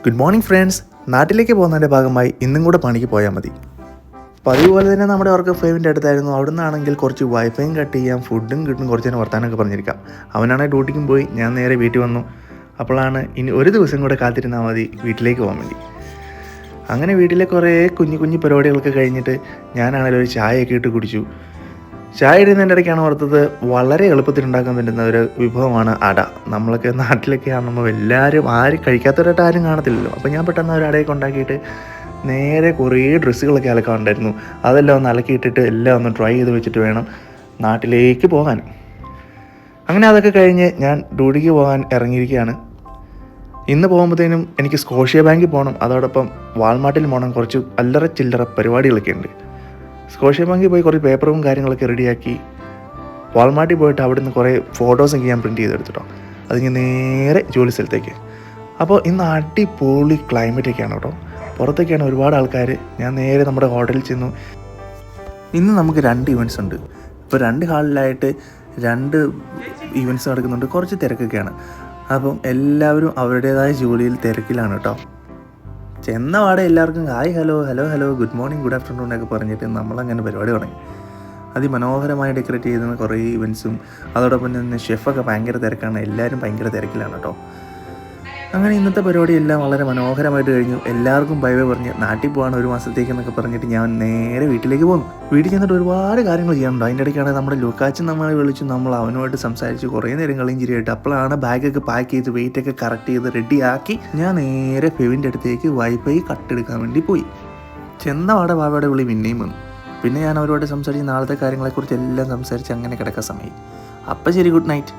Good morning friends. നാട്ടിലേക്ക് പോകുന്നതിൻ്റെ ഭാഗമായി ഇന്നും കൂടെ പണിക്ക് പോയാൽ മതി. അപ്പോൾ അതുപോലെ തന്നെ നമ്മുടെ വർക്ക് ഫൈവിൻ്റെ അടുത്തായിരുന്നു. അവിടെ നിന്നാണെങ്കിൽ കുറച്ച് വൈഫൈയും കട്ട് ചെയ്യാം, ഫുഡും കിട്ടും, കുറച്ച് നേരം വർത്താനമൊക്കെ പറഞ്ഞിരിക്കാം. അവനാണെങ്കിൽ ഡ്യൂട്ടിക്കും പോയി, ഞാൻ നേരെ വീട്ടിൽ വന്നു. അപ്പോഴാണ് ഇനി ഒരു ദിവസം കൂടെ കാത്തിരുന്നാൽ മതി വീട്ടിലേക്ക് പോകാൻ വേണ്ടി. അങ്ങനെ വീട്ടിലെ കുറേ കുഞ്ഞു കുഞ്ഞു പരിപാടികളൊക്കെ കഴിഞ്ഞിട്ട് ഞാനാണെങ്കിൽ ഒരു ചായയൊക്കെ ഇട്ട് കുടിച്ചു. ചായ ഇടുന്നതിൻ്റെ ഇടയ്ക്കാണ് ഓർത്തത് വളരെ എളുപ്പത്തിൽ ഉണ്ടാക്കാൻ പറ്റുന്ന ഒരു വിഭവമാണ് അട. നമ്മളൊക്കെ നാട്ടിലൊക്കെ ആകുമ്പോൾ എല്ലാവരും ആരും കഴിക്കാത്തവരായിട്ട് ആരും കാണത്തില്ലല്ലോ. അപ്പോൾ ഞാൻ പെട്ടെന്ന് ഒരു അടയൊക്കെ ഉണ്ടാക്കിയിട്ട് നേരെ കുറേ ഡ്രസ്സുകളൊക്കെ അലക്കാനുണ്ടായിരുന്നു. അതെല്ലാം ഒന്ന് അലക്കിയിട്ടിട്ട് എല്ലാം ഒന്ന് ട്രൈ ചെയ്ത് വെച്ചിട്ട് വേണം നാട്ടിലേക്ക് പോകാൻ. അങ്ങനെ അതൊക്കെ കഴിഞ്ഞ് ഞാൻ ഡ്യൂട്ടിക്ക് പോകാൻ ഇറങ്ങിയിരിക്കുകയാണ്. ഇന്ന് പോകുമ്പോഴത്തേനും എനിക്ക് സ്കോഷ്യ ബാങ്കിൽ പോകണം, അതോടൊപ്പം വാൾമാർട്ടിൽ പോകണം. കുറച്ച് അല്ലറ ചില്ലറ പരിപാടികളൊക്കെ ഉണ്ട്. സ്കോഷ്യ ബാങ്കിൽ പോയി കുറേ പേപ്പറും കാര്യങ്ങളൊക്കെ റെഡിയാക്കി വാൾമാർട്ടിൽ പോയിട്ട് അവിടെ നിന്ന് കുറേ ഫോട്ടോസൊക്കെ ഞാൻ പ്രിൻറ്റ് ചെയ്തെടുത്തിട്ടോ. അത് ഞാൻ നേരെ ജോലി സ്ഥലത്തേക്ക്. അപ്പോൾ ഇന്ന് അടിപൊളി ക്ലൈമറ്റൊക്കെയാണ് കേട്ടോ. പുറത്തൊക്കെയാണ് ഒരുപാട് ആൾക്കാർ. ഞാൻ നേരെ നമ്മുടെ ഹോട്ടലിൽ ചെന്നു. ഇന്ന് നമുക്ക് 2 ഇവൻറ്റ്സ് ഉണ്ട്. ഇപ്പോൾ 2 ഹാളിലായിട്ട് 2 ഇവൻറ്റ്സ് നടക്കുന്നുണ്ട്. കുറച്ച് തിരക്കൊക്കെയാണ്. അപ്പം എല്ലാവരും അവരുടേതായ ജോലിയിൽ തിരക്കിലാണ് കേട്ടോ. ചെന്ന പാടെ എല്ലാവർക്കും hi hello hello hello good morning good afternoon എന്നൊക്കെ പറഞ്ഞിട്ട് നമ്മളങ്ങനെ പരിപാടി തുടങ്ങി. അതിമനോഹരമായി ഡെക്കറേറ്റ് ചെയ്യുന്ന കുറേ ഇവൻറ്റ്സും, അതോടൊപ്പം തന്നെ ഷെഫൊക്കെ ഭയങ്കര തിരക്കാണ്. എല്ലാവരും ഭയങ്കര തിരക്കിലാണ് കേട്ടോ. അങ്ങനെ ഇന്നത്തെ പരിപാടിയെല്ലാം വളരെ മനോഹരമായിട്ട് കഴിഞ്ഞു. എല്ലാവർക്കും ബൈ ബൈ പറഞ്ഞ് നാട്ടിൽ പോകാൻ 1 മാസത്തേക്ക് എന്നൊക്കെ പറഞ്ഞിട്ട് ഞാൻ നേരെ വീട്ടിലേക്ക് പോകുന്നു. വീട്ടിൽ ചെന്നിട്ട് ഒരുപാട് കാര്യങ്ങൾ ചെയ്യാനുണ്ട്. അതിൻ്റെ ഇടയ്ക്കാണ് നമ്മുടെ ലുക്കാച്ചൻ നമ്മളെ വിളിച്ചു. നമ്മൾ അവനുമായിട്ട് സംസാരിച്ച് കുറേ നേരം കളിയും ചിരിയായിട്ട്. അപ്പോഴാണ് ബാഗൊക്കെ പാക്ക് ചെയ്ത് വെയിറ്റൊക്കെ കറക്റ്റ് ചെയ്ത് റെഡിയാക്കി ഞാൻ നേരെ ഫെവിൻ്റെ അടുത്തേക്ക് വൈഫൈ കട്ടെടുക്കാൻ വേണ്ടി പോയി. ചെന്ന പാടെ ബാബയുടെ വിളി പിന്നെയും വന്നു. പിന്നെ ഞാൻ അവരോട് സംസാരിച്ച് നാളത്തെ കാര്യങ്ങളെക്കുറിച്ച് എല്ലാം സംസാരിച്ച് അങ്ങനെ കിടക്കാൻ സമയം. അപ്പം ശരി, ഗുഡ് നൈറ്റ്.